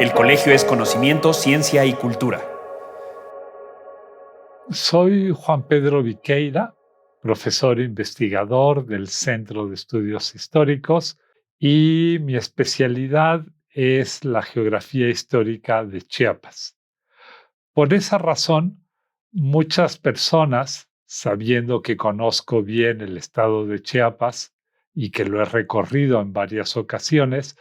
El colegio es conocimiento, ciencia y cultura. Soy Juan Pedro Viqueira, profesor investigador del Centro de Estudios Históricos, y mi especialidad es la geografía histórica de Chiapas. Por esa razón, muchas personas, sabiendo que conozco bien el estado de Chiapas y que lo he recorrido en varias ocasiones,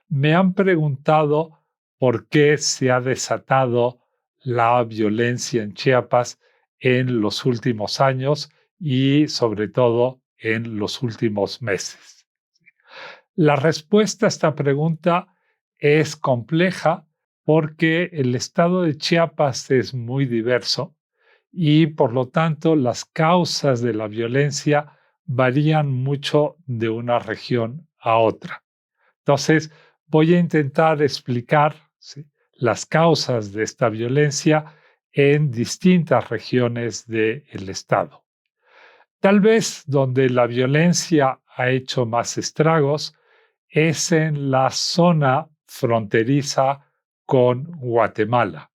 me han preguntado por qué se ha desatado la violencia en Chiapas en los últimos años y sobre todo en los últimos meses. La respuesta a esta pregunta es compleja porque el estado de Chiapas es muy diverso y por lo tanto las causas de la violencia varían mucho de una región a otra. Entonces, voy a intentar explicar, ¿sí?, las causas de esta violencia en distintas regiones del estado. Tal vez donde la violencia ha hecho más estragos es en la zona fronteriza con Guatemala,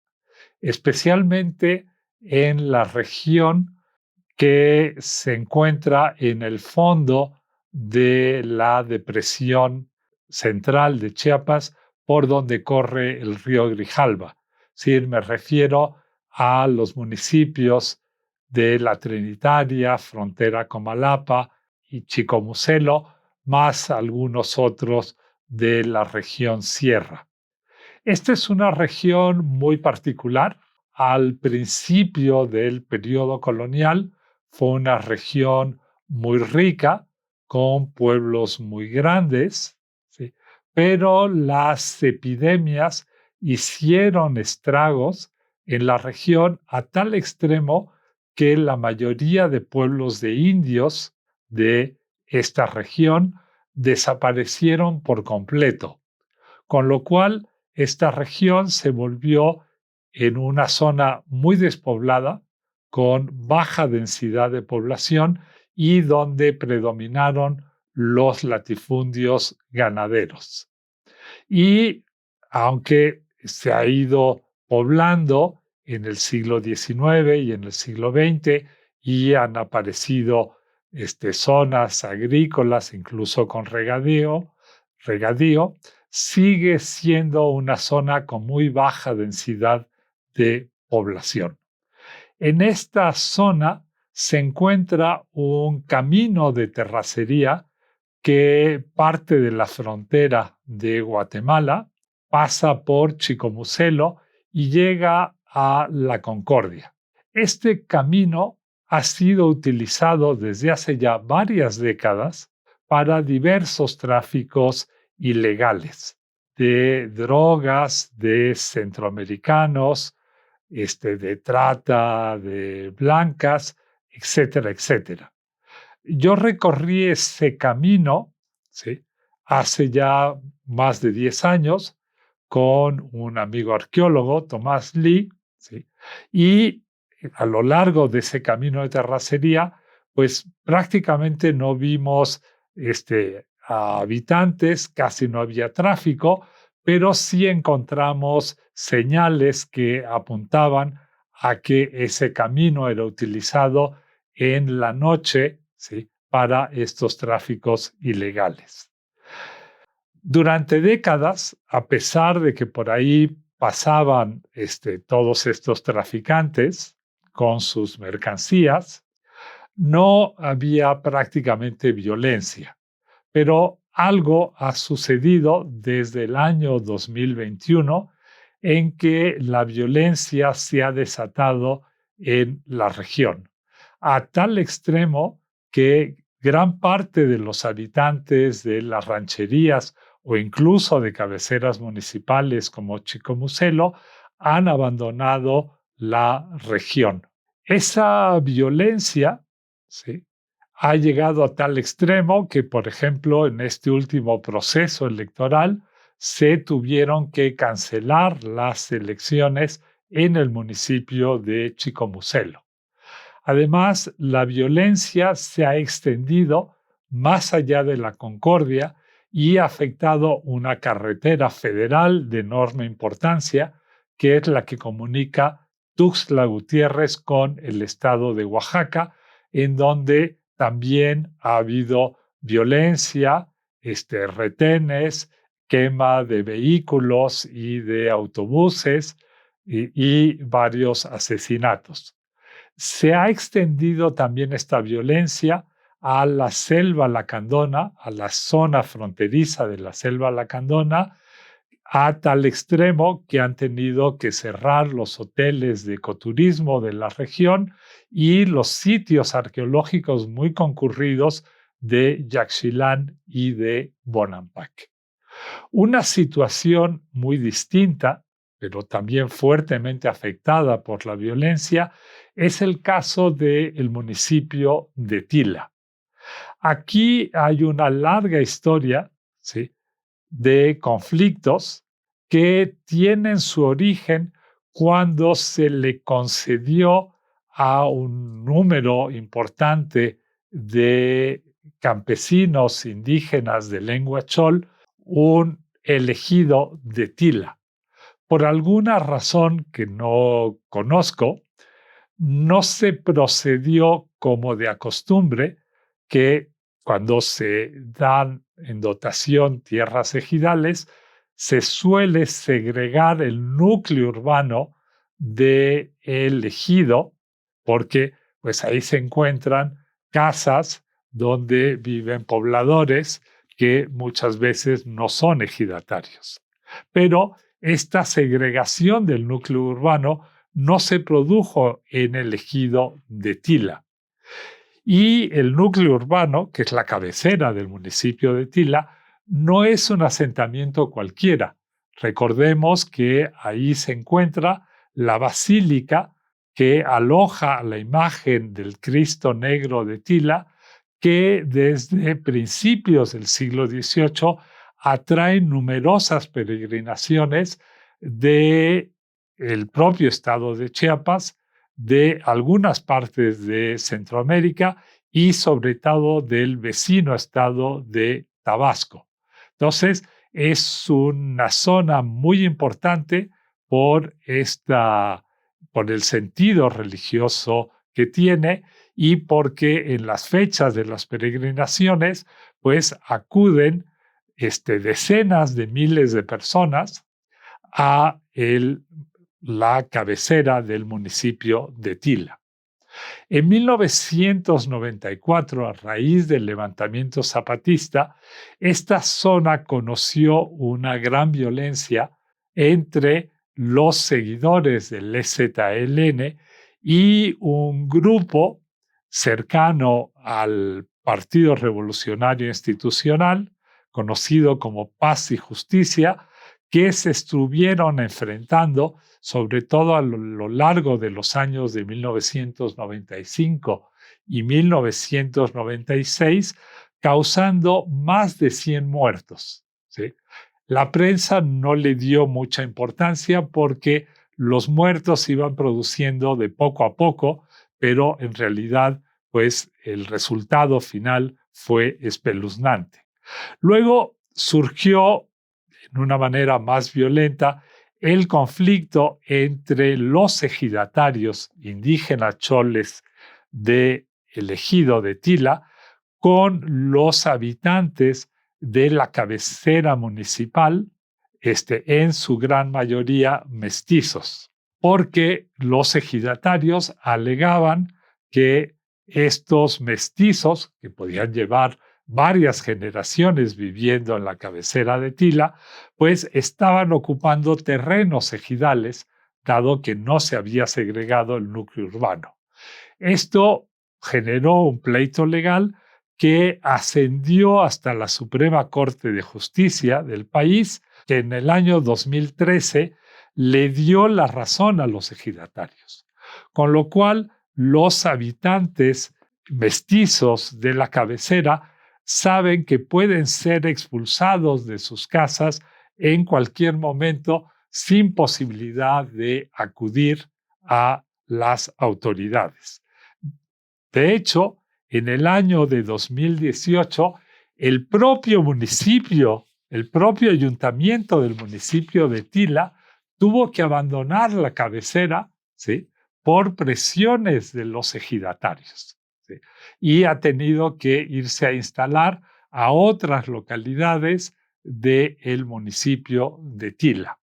especialmente en la región que se encuentra en el fondo de la depresión central de Chiapas, por donde corre el río Grijalva. Sí, me refiero a los municipios de La Trinitaria, frontera con Malapa y Chicomucelo, más algunos otros de la región Sierra. Esta es una región muy particular. Al principio del periodo colonial fue una región muy rica, con pueblos muy grandes, ¿sí?, pero las epidemias hicieron estragos en la región a tal extremo que la mayoría de pueblos de indios de esta región desaparecieron por completo, con lo cual esta región se volvió en una zona muy despoblada, con baja densidad de población y donde predominaron los latifundios ganaderos. Y aunque se ha ido poblando en el siglo XIX y en el siglo XX y han aparecido zonas agrícolas, incluso con regadío, sigue siendo una zona con muy baja densidad de población. En esta zona se encuentra un camino de terracería que parte de la frontera de Guatemala, pasa por Chicomucelo y llega a La Concordia. Este camino ha sido utilizado desde hace ya varias décadas para diversos tráficos ilegales de drogas, de centroamericanos, de trata de blancas, etcétera, etcétera. Yo recorrí ese camino, ¿sí?, hace ya más de 10 años con un amigo arqueólogo, Tomás Lee, ¿sí?, y a lo largo de ese camino de terracería, pues prácticamente no vimos a habitantes, casi no había tráfico, pero sí encontramos señales que apuntaban a que ese camino era utilizado en la noche, ¿sí?, para estos tráficos ilegales. Durante décadas, a pesar de que por ahí pasaban todos estos traficantes con sus mercancías, no había prácticamente violencia. Pero algo ha sucedido desde el año 2021 en que la violencia se ha desatado en la región, a tal extremo que gran parte de los habitantes de las rancherías o incluso de cabeceras municipales como Chicomucelo han abandonado la región. Esa violencia, ¿sí?, ha llegado a tal extremo que, por ejemplo, en este último proceso electoral se tuvieron que cancelar las elecciones en el municipio de Chicomucelo. Además, la violencia se ha extendido más allá de la Concordia y ha afectado una carretera federal de enorme importancia, que es la que comunica Tuxtla Gutiérrez con el estado de Oaxaca, en donde también ha habido violencia, retenes, quema de vehículos y de autobuses y varios asesinatos. Se ha extendido también esta violencia a la selva lacandona, a la zona fronteriza de la selva lacandona, a tal extremo que han tenido que cerrar los hoteles de ecoturismo de la región y los sitios arqueológicos muy concurridos de Yaxchilán y de Bonampak. Una situación muy distinta, pero también fuertemente afectada por la violencia, es el caso del municipio de Tila. Aquí hay una larga historia, ¿sí?, de conflictos que tienen su origen cuando se le concedió a un número importante de campesinos indígenas de lengua chol un elegido de Tila. Por alguna razón que no conozco, no se procedió como de acostumbre, que cuando se dan en dotación tierras ejidales, se suele segregar el núcleo urbano del ejido, porque pues ahí se encuentran casas donde viven pobladores que muchas veces no son ejidatarios. Pero esta segregación del núcleo urbano no se produjo en el ejido de Tila. Y el núcleo urbano, que es la cabecera del municipio de Tila, no es un asentamiento cualquiera. Recordemos que ahí se encuentra la basílica que aloja la imagen del Cristo Negro de Tila, que desde principios del siglo XVIII atrae numerosas peregrinaciones del propio estado de Chiapas, de algunas partes de Centroamérica y sobre todo del vecino estado de Tabasco. Entonces, es una zona muy importante por el sentido religioso que tiene y porque en las fechas de las peregrinaciones, pues acuden decenas de miles de personas a la cabecera del municipio de Tila. En 1994, a raíz del levantamiento zapatista, esta zona conoció una gran violencia entre los seguidores del EZLN y un grupo cercano al Partido Revolucionario Institucional, conocido como Paz y Justicia, que se estuvieron enfrentando sobre todo a lo largo de los años de 1995 y 1996, causando más de 100 muertos, ¿sí? La prensa no le dio mucha importancia porque los muertos iban produciendo de poco a poco, pero en realidad, pues el resultado final fue espeluznante. Luego surgió, de una manera más violenta, el conflicto entre los ejidatarios indígenas choles del ejido de Tila con los habitantes de la cabecera municipal, en su gran mayoría mestizos, porque los ejidatarios alegaban que estos mestizos, que podían llevar varias generaciones viviendo en la cabecera de Tila, pues estaban ocupando terrenos ejidales, dado que no se había segregado el núcleo urbano. Esto generó un pleito legal que ascendió hasta la Suprema Corte de Justicia del país, que en el año 2013 le dio la razón a los ejidatarios, con lo cual los habitantes mestizos de la cabecera saben que pueden ser expulsados de sus casas en cualquier momento sin posibilidad de acudir a las autoridades. De hecho, en el año de 2018, el propio municipio, el propio ayuntamiento del municipio de Tila tuvo que abandonar la cabecera, ¿sí?, por presiones de los ejidatarios, ¿sí?, y ha tenido que irse a instalar a otras localidades del municipio de Tila.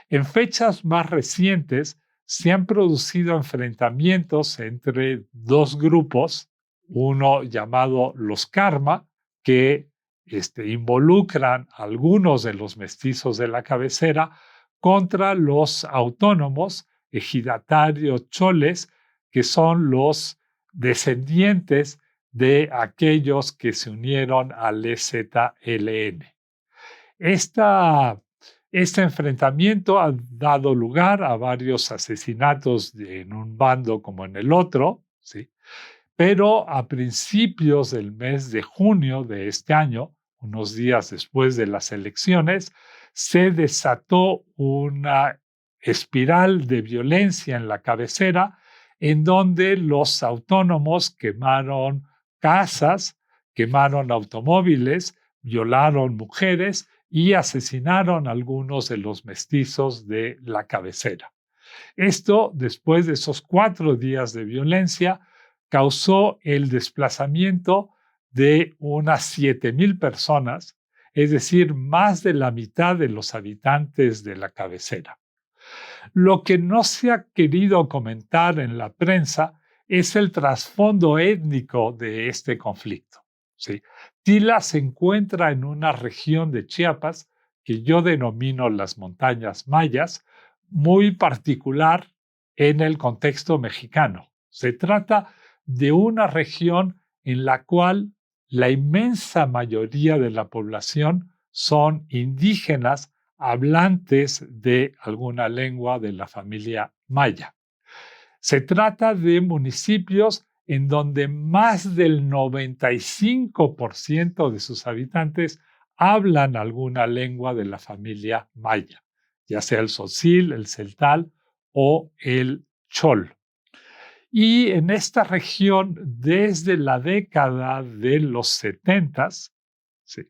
En fechas más recientes se han producido enfrentamientos entre dos grupos, uno llamado los Karma, que involucran a algunos de los mestizos de la cabecera, contra los autónomos ejidatarios choles, que son los descendientes de aquellos que se unieron al EZLN. Este enfrentamiento ha dado lugar a varios asesinatos en un bando como en el otro, ¿sí? Pero a principios del mes de junio de este año, unos días después de las elecciones, se desató una espiral de violencia en la cabecera, en donde los autónomos quemaron casas, quemaron automóviles, violaron mujeres y asesinaron a algunos de los mestizos de la cabecera. Esto, después de esos 4 días de violencia, causó el desplazamiento de unas 7,000 personas, es decir, más de la mitad de los habitantes de la cabecera. Lo que no se ha querido comentar en la prensa es el trasfondo étnico de este conflicto, ¿sí? Tila se encuentra en una región de Chiapas que yo denomino las montañas mayas, muy particular en el contexto mexicano. Se trata de una región en la cual la inmensa mayoría de la población son indígenas hablantes de alguna lengua de la familia maya. Se trata de municipios en donde más del 95% de sus habitantes hablan alguna lengua de la familia maya, ya sea el tzotzil, el celtal o el chol. Y en esta región, desde la década de los 70, ¿sí?,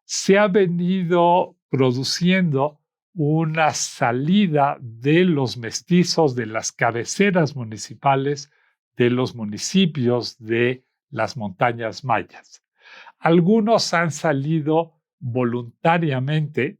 se ha venido produciendo una salida de los mestizos de las cabeceras municipales de los municipios de las montañas mayas. Algunos han salido voluntariamente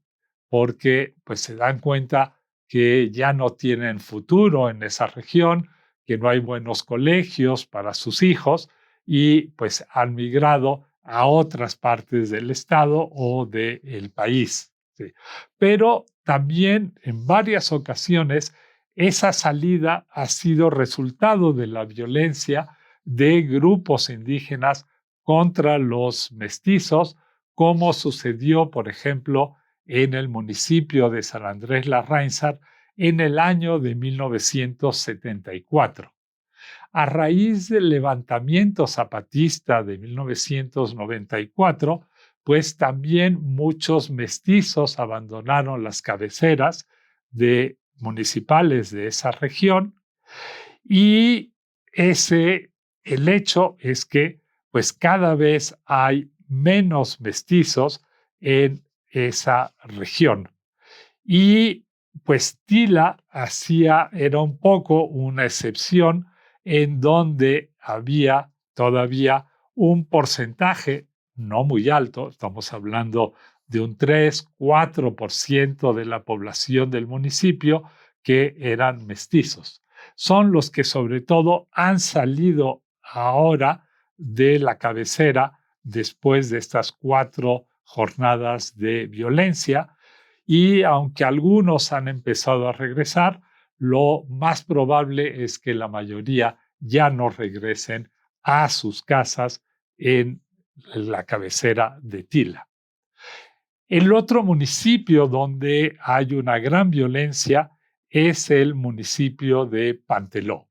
porque pues, se dan cuenta que ya no tienen futuro en esa región, que no hay buenos colegios para sus hijos y pues han migrado a otras partes del estado o del país, ¿sí? Pero también en varias ocasiones esa salida ha sido resultado de la violencia de grupos indígenas contra los mestizos, como sucedió, por ejemplo, en el municipio de San Andrés Larráinzar en el año de 1974. A raíz del levantamiento zapatista de 1994, pues también muchos mestizos abandonaron las cabeceras municipales de esa región y el hecho es que pues cada vez hay menos mestizos en esa región. Y pues Tila era un poco una excepción en donde había todavía un porcentaje no muy alto, estamos hablando de un 3-4% de la población del municipio que eran mestizos. Son los que sobre todo han salido ahora de la cabecera después de estas 4 jornadas de violencia y aunque algunos han empezado a regresar, lo más probable es que la mayoría ya no regresen a sus casas en la cabecera de Tila. El otro municipio donde hay una gran violencia es el municipio de Panteló.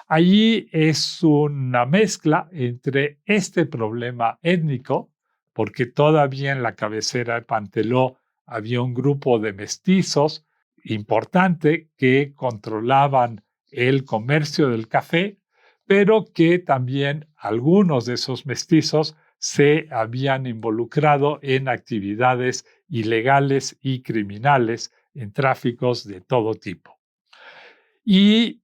Allí es una mezcla entre este problema étnico, porque todavía en la cabecera de Panteló había un grupo de mestizos importante que controlaban el comercio del café, pero que también algunos de esos mestizos se habían involucrado en actividades ilegales y criminales en tráficos de todo tipo. Y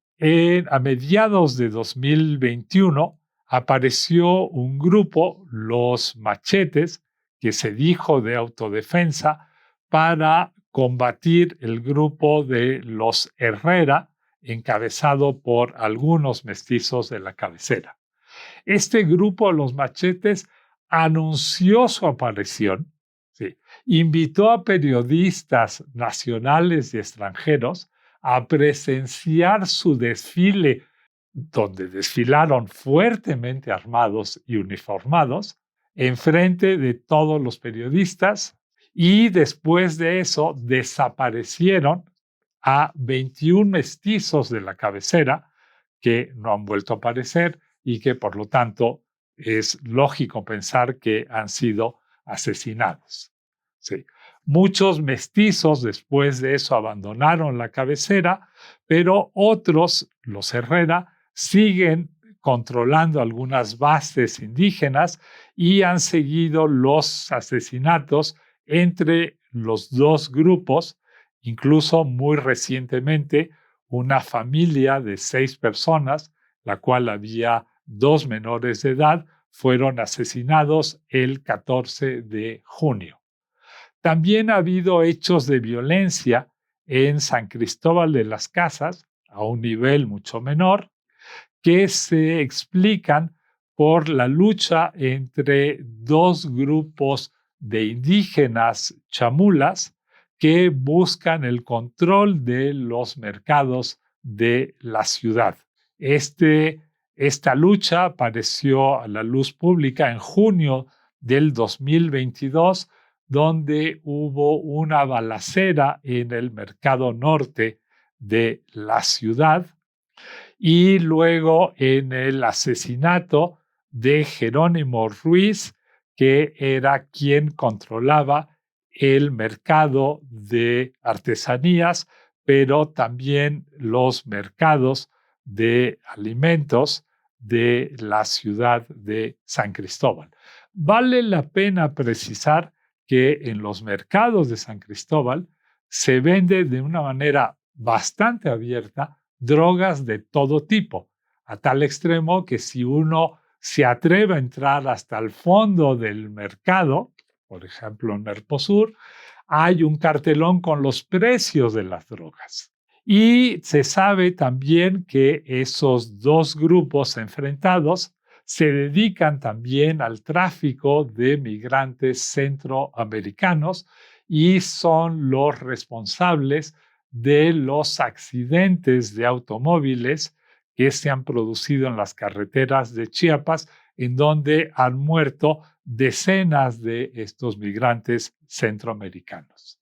a mediados de 2021 apareció un grupo, los Machetes, que se dijo de autodefensa, para combatir el grupo de los Herrera, encabezado por algunos mestizos de la cabecera. Este grupo, los Machetes, anunció su aparición, ¿sí? Invitó a periodistas nacionales y extranjeros a presenciar su desfile, donde desfilaron fuertemente armados y uniformados, enfrente de todos los periodistas, y después de eso desaparecieron a 21 mestizos de la cabecera que no han vuelto a aparecer y que por lo tanto es lógico pensar que han sido asesinados. Sí. Muchos mestizos después de eso abandonaron la cabecera, pero otros, los Herrera, siguen controlando algunas bases indígenas y han seguido los asesinatos entre los dos grupos. Incluso muy recientemente, una familia de 6 personas, la cual había 2 menores de edad, fueron asesinados el 14 de junio. También ha habido hechos de violencia en San Cristóbal de las Casas, a un nivel mucho menor, que se explican por la lucha entre 2 grupos de indígenas chamulas que buscan el control de los mercados de la ciudad. Esta lucha apareció a la luz pública en junio del 2022, donde hubo una balacera en el mercado norte de la ciudad y luego en el asesinato de Jerónimo Ruiz, que era quien controlaba el mercado de artesanías, pero también los mercados de alimentos de la ciudad de San Cristóbal. Vale la pena precisar que en los mercados de San Cristóbal se vende de una manera bastante abierta drogas de todo tipo, a tal extremo que si uno se atreve a entrar hasta el fondo del mercado, por ejemplo en Mercosur, hay un cartelón con los precios de las drogas. Y se sabe también que esos 2 grupos enfrentados se dedican también al tráfico de migrantes centroamericanos y son los responsables de los accidentes de automóviles que se han producido en las carreteras de Chiapas, en donde han muerto decenas de estos migrantes centroamericanos.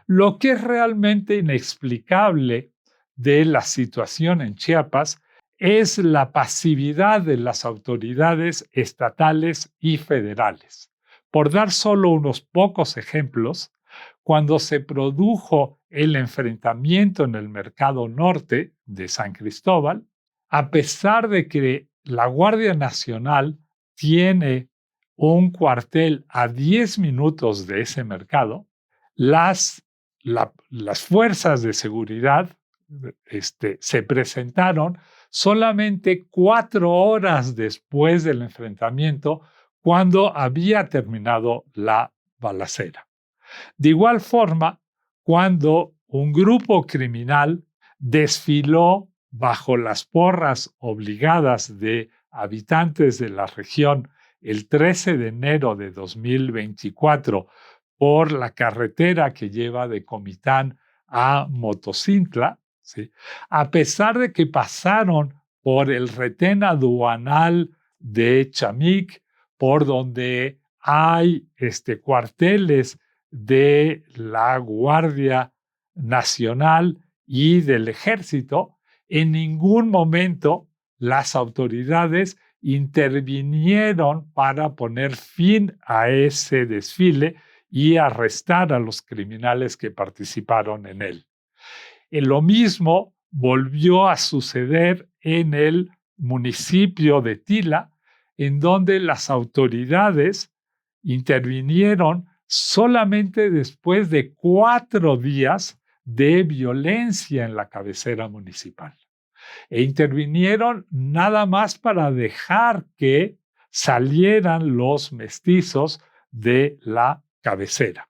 Lo que es realmente inexplicable de la situación en Chiapas es la pasividad de las autoridades estatales y federales. Por dar solo unos pocos ejemplos, cuando se produjo el enfrentamiento en el mercado norte de San Cristóbal, a pesar de que la Guardia Nacional tiene un cuartel a 10 minutos de ese mercado, las fuerzas de seguridad se presentaron solamente 4 horas después del enfrentamiento, cuando había terminado la balacera. De igual forma, cuando un grupo criminal desfiló bajo las porras obligadas de habitantes de la región el 13 de enero de 2024 por la carretera que lleva de Comitán a Motocintla, ¿sí? A pesar de que pasaron por el retén aduanal de Chamic, por donde hay cuarteles de la Guardia Nacional y del Ejército, en ningún momento las autoridades intervinieron para poner fin a ese desfile y arrestar a los criminales que participaron en él. Lo mismo volvió a suceder en el municipio de Tila, en donde las autoridades intervinieron solamente después de 4 días de violencia en la cabecera municipal. E intervinieron nada más para dejar que salieran los mestizos de la cabecera.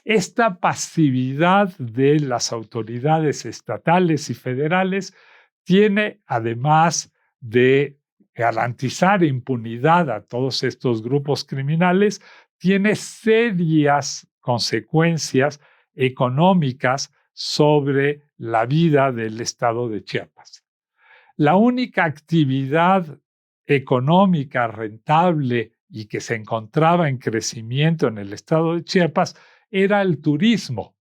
Esta pasividad de las autoridades estatales y federales tiene, además de garantizar impunidad a todos estos grupos criminales, tiene serias consecuencias económicas sobre la vida del estado de Chiapas. La única actividad económica rentable y que se encontraba en crecimiento en el estado de Chiapas era el turismo,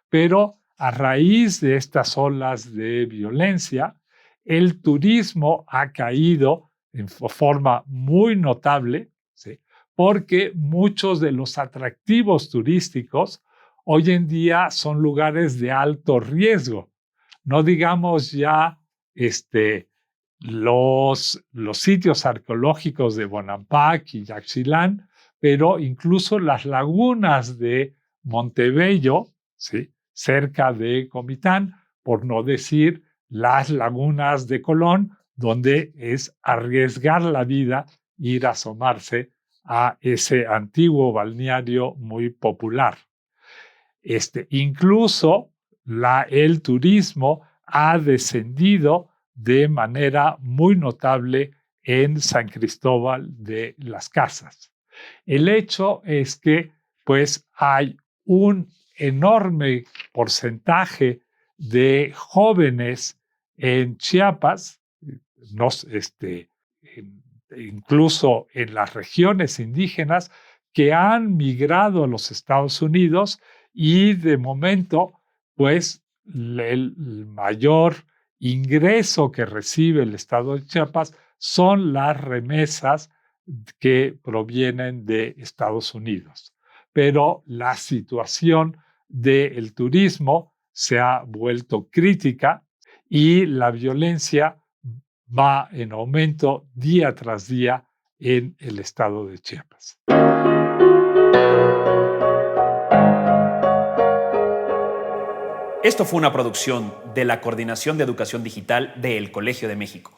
pero a raíz de estas olas de violencia, el turismo ha caído en forma muy notable, ¿sí? Porque muchos de los atractivos turísticos hoy en día son lugares de alto riesgo. No digamos ya los sitios arqueológicos de Bonampak y Yaxchilán, pero incluso las lagunas de Montebello, ¿sí? Cerca de Comitán, por no decir las lagunas de Colón, donde es arriesgar la vida ir a asomarse a ese antiguo balneario muy popular. Incluso el turismo ha descendido de manera muy notable en San Cristóbal de las Casas. El hecho es que pues hay un enorme porcentaje de jóvenes en Chiapas, incluso en las regiones indígenas, que han migrado a los Estados Unidos y de momento, pues, el mayor ingreso que recibe el estado de Chiapas son las remesas que provienen de Estados Unidos. Pero la situación del turismo se ha vuelto crítica y la violencia va en aumento día tras día en el estado de Chiapas. Esto fue una producción de la Coordinación de Educación Digital del Colegio de México.